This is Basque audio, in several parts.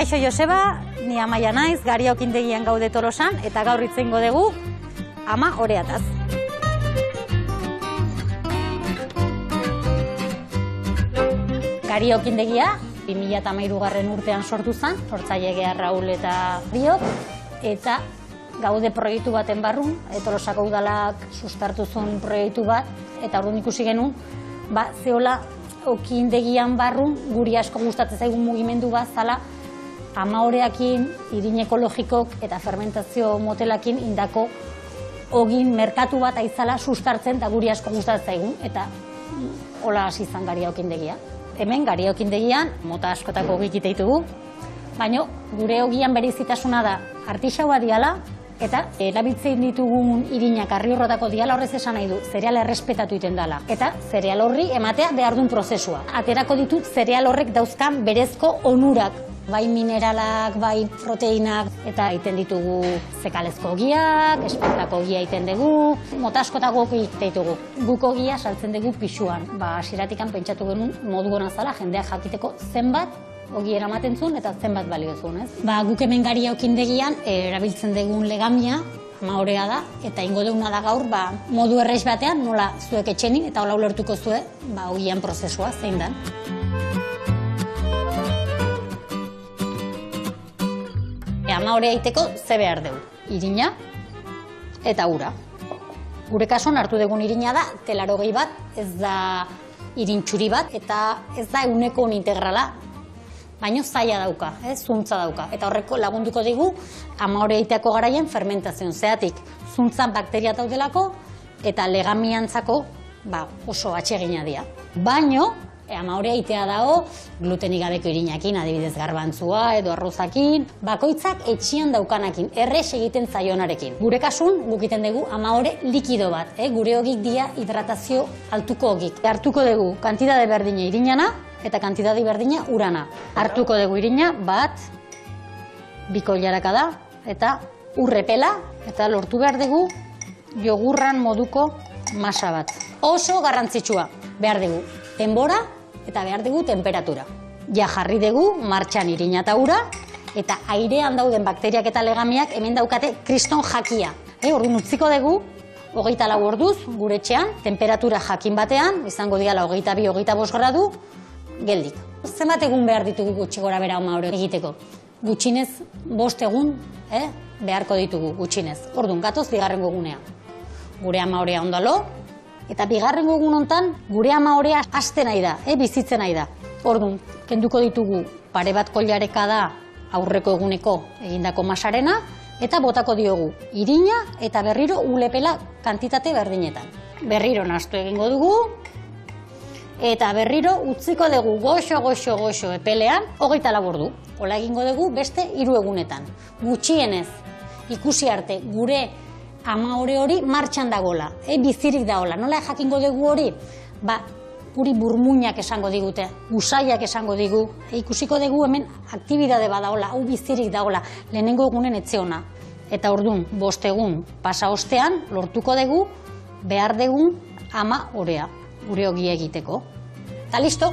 Kaixo Joseba, ni Amaia naiz, Garia okindegian gaude Tolosan, eta gaur hitz egingo dugu ama oreataz. Garia okindegia 2013 urtean sortu zen, sortzaile Gea Raul eta biok, eta gaude proiektu baten barrun, Tolosako udalak sustartu zuen proiektu bat, eta orduan ikusi genuen, zehola okindegian barrun guri asko gustatzen zaigun mugimendu bat zala ama oreakin, irin ekologikok eta fermentazio motelakin indako ogin merkatu bat aizala sustartzen eta guri asko gustatzen zaigun, eta hola hasi izan Garia okindegia. Hemen Garia okindegian mota askotako ogik ditugu, baina gure ogian berezitasuna da artisaua diala, eta erabiltzen ditugun irinak arriorrotako diala, horrez esan nahi du, zereala errespetatu iten dela. Eta zereal horri ematea behar duen prozesua. Aterako ditut zereal horrek dauzkan berezko onurak, bai mineralak, bai proteinak, eta egiten ditugu zekalezko ogiak, espartako ogia egiten dugu, mota askotako ogiak ditugu. Guk ogia saltzen dugu pixuan. Hasieratikan pentsatu genuen modu gona zala, jendeak jakiteko zenbat ogi eramaten zuen eta zenbat balio zuen, ez? Guk hemen Garia okindegian erabiltzen dugun legamia, ama orea da, eta ingo duguna da gaur, modu erreiz batean, nola zuek etxenin, eta hola ulertuko zue, ogian prozesua zein dan. Ama orea egiteko ze behar dugu? Irina eta ura. Gure kasuan hartu dugun irina da, telarogei bat, ez da irin txuri bat, eta ez da ehuneko integrala, baina zaila dauka, zuntza dauka. Eta horreko lagunduko digu ama orea egiteako garaien fermentazioan. Zeatik, zuntzan bakteria daudelako eta legamiantzako oso atsegina dira. Baina, ama orea egitea dago glutenik gabeko irinakin, adibidez garbantzua edo arrozakin, bakoitzak etxian daukanakin, errez egiten zaionarekin. Gure kasun, guk egiten dugu ama ore likido bat, gure ogik dia hidratazio altuko ogik. Hartuko dugu kantidade berdina irinana, eta kantidadi berdina urana. Hartuko dugu irina, bat, biko hilaraka da, eta urrepela, eta lortu behar dugu jogurran moduko masa bat. Oso garrantzitsua behar dugu denbora eta behar dugu temperatura. Ja jarri dugu martxan irina eta ura, eta airean dauden bakteriak eta legamiak hemen daukate kriston jakia. Orduan utziko dugu 24 orduz gure etxean, temperatura jakin batean, izango diala 22-25 gradu, geldik. Zenbat egun behar ditugu gutxi gora bera ama orea egiteko? Gutxinez 5 egun beharko ditugu gutxinez. Orduan, gatoz bigarrengo egunea. Gure ama orea ondalo, eta bigarrengo egun hontan gure ama orea hasten nahi da, bizitzen nahi da. Orduan, kenduko ditugu pare bat koilareka da aurreko eguneko egindako masarena, eta botako diogu irina eta berriro ulepela kantitate berdinetan. Berriro nahastu egingo dugu, eta berriro utziko dugu goxo epelean 24 ordu. Hola egingo dugu beste 3 egunetan. Gutxienez ikusi arte gure ama ore hori martxan dagola, bizirik dagola. Nola jakingo dugu hori? Guri burmuinak esango digute, usaiak esango digu. Ikusiko dugu hemen aktibidade badagola, hau bizirik dagola, lehenengo egunen etzeona. Eta orduan, 5 egun pasa ostean, lortuko dugu behar dugun ama orea, gure ogia egiteko. Eta listo!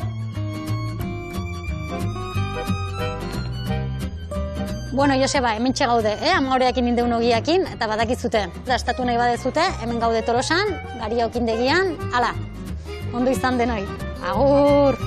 Bueno, Joseba, hemen txegaude, ama oreakin indeun ogiakin, eta badakizute. Estatu nahi badezute, hemen gaude Tolosan, Garia okindegian, hala, ondo izan denoi. Agur!